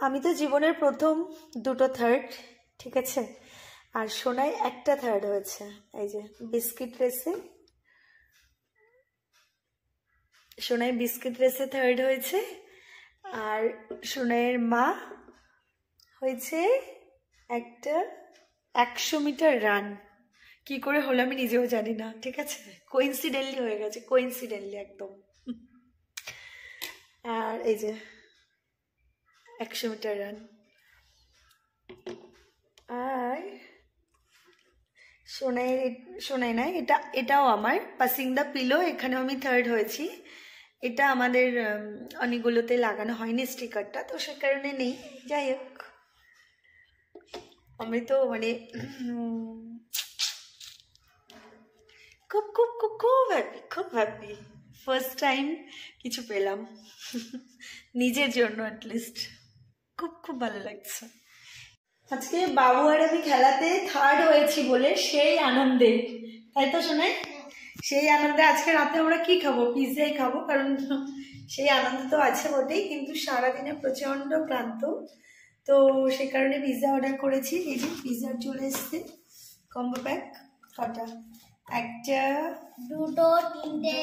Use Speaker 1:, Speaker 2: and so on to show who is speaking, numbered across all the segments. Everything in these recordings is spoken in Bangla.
Speaker 1: আমি তো জীবনের প্রথম দুটো থার্ড, ঠিক আছে, আর সোনায় একটা থার্ড হয়েছে। এই যে বিস্কিট রেসে, সোনাই বিস্কিট রেসে থার্ড হয়েছে, আর সোনাইয়ের মা হয়েছে একটা 100 মিটার রান। কি করে হলো আমি নিজেও জানি না, ঠিক আছে, কোইন্সিডেন্টলি হয়ে গেছে, কোইন্সিডেন্টলি একদম। আর এই যে 100 মিটার রান। আর শোনাই না, এটাও আমার পাসিং দ্য পিলো, এখানেও আমি থার্ড হয়েছি। এটা আমাদের অনেকগুলোতে লাগানো হয়নি স্টিকারটা, তো সে কারণে নেই। যাই হোক, আমি তো মানে খুব খুব খুব খুব হ্যাপি, খুব হ্যাপি। ফার্স্ট টাইম কিছু পেলাম নিজের জন্য, অ্যাটলিস্ট খুব খুব ভালো লাগছে। আজকে বাবু আর আমি খেলাতে থার্ড হয়েছি বলে সেই আনন্দে, তাই তো শোনাই, সেই আনন্দে আজকে রাতে আমরা কি খাবো, পিৎজাই খাবো, কারণ সেই আনন্দ তো আছে বটেই, কিন্তু সারাদিনে প্রচন্ড ক্লান্ত, তো সে কারণে পিৎজা অর্ডার করেছি। এই যে পিৎজা চলে এসছে, কম্বো প্যাক। কটা? একটা,
Speaker 2: দুটো, তিনটে,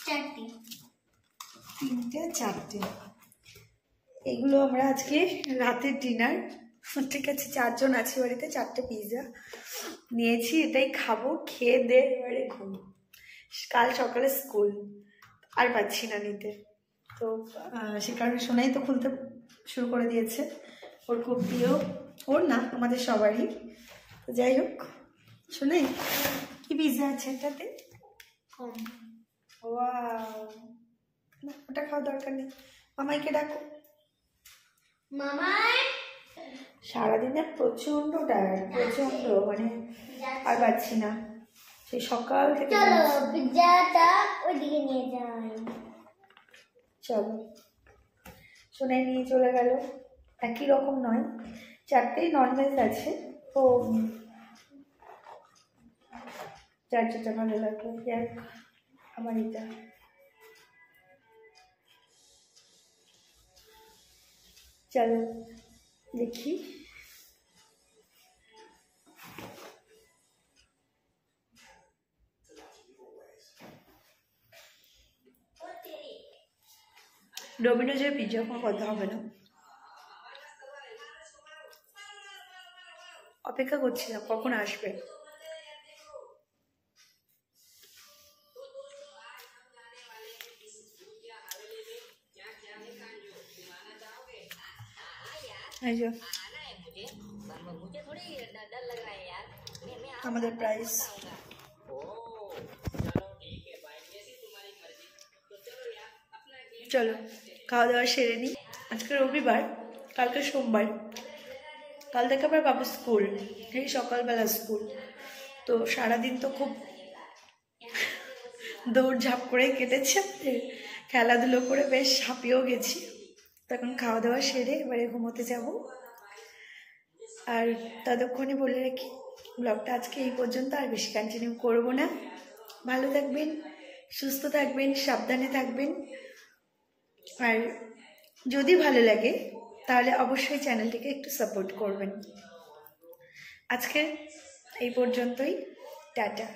Speaker 2: চারটে,
Speaker 1: তিনটে, চারটে। এগুলো আমরা আজকে রাতের ডিনার, ঠিক আছে, 4 জন আছি বাড়িতে, 4টে পিৎজা নিয়েছি, এটাই খাবো, খেয়ে দে এবারে ঘুম। কাল সকালে স্কুল, আর পাচ্ছি না নিতে, তো সে কারণে সোনাই তো খুলতে শুরু করে দিয়েছে, ওর খুব প্রিয়, ওর না আমাদের সবারই। তো যাই হোক, শোনাই কি পিৎজা আছে এটাতে? ওয়াও, না ওটা খাওয়া দরকার নেই, মামাইকে ডাকো।
Speaker 2: মামাই
Speaker 1: সারাদিনে প্রচন্ড টায়ার্ড, প্রচন্ড, মানে আর পাচ্ছি না, সেই সকাল থেকে।
Speaker 2: চলো পিৎজাটা ওইদিকে নিয়ে যাই।
Speaker 1: চলো, সোনাই নিয়ে চলে গেল। একই রকম নয়, 4টেই ননভেজ আছে, তো 4টা ভালো লাগবে। দেখ আমার এটা, চলো দেখি। ডোমিনোজের পিৎজা কোনো কথা হবে না, অপেক্ষা করছিলাম কখন আসবে। আমাদের প্রাইস। চলো খাওয়া দাওয়া সেরে নিই। আজকে রবিবার, কালকে সোমবার, কাল থেকে আবার বাবু স্কুল, এই সকালবেলা স্কুল, তো সারাদিন তো খুব দৌড়ঝাঁপ করে কেটেছে, খেলাধুলো করে বেশ হাঁপিয়েও গেছি। তখন খাওয়া দাওয়া সেরে এবারে ঘুমোতে যাব। আর ততক্ষণে বলে রাখি, ব্লগটা আজকে এই পর্যন্ত, আর বেশি কন্টিনিউ করবো না। ভালো থাকবেন, সুস্থ থাকবেন, সাবধানে থাকবেন, আর যদি ভালো লাগে তাহলে অবশ্যই চ্যানেলটিকে একটু সাপোর্ট করবেন। আজকে এই পর্যন্তই, টাটা।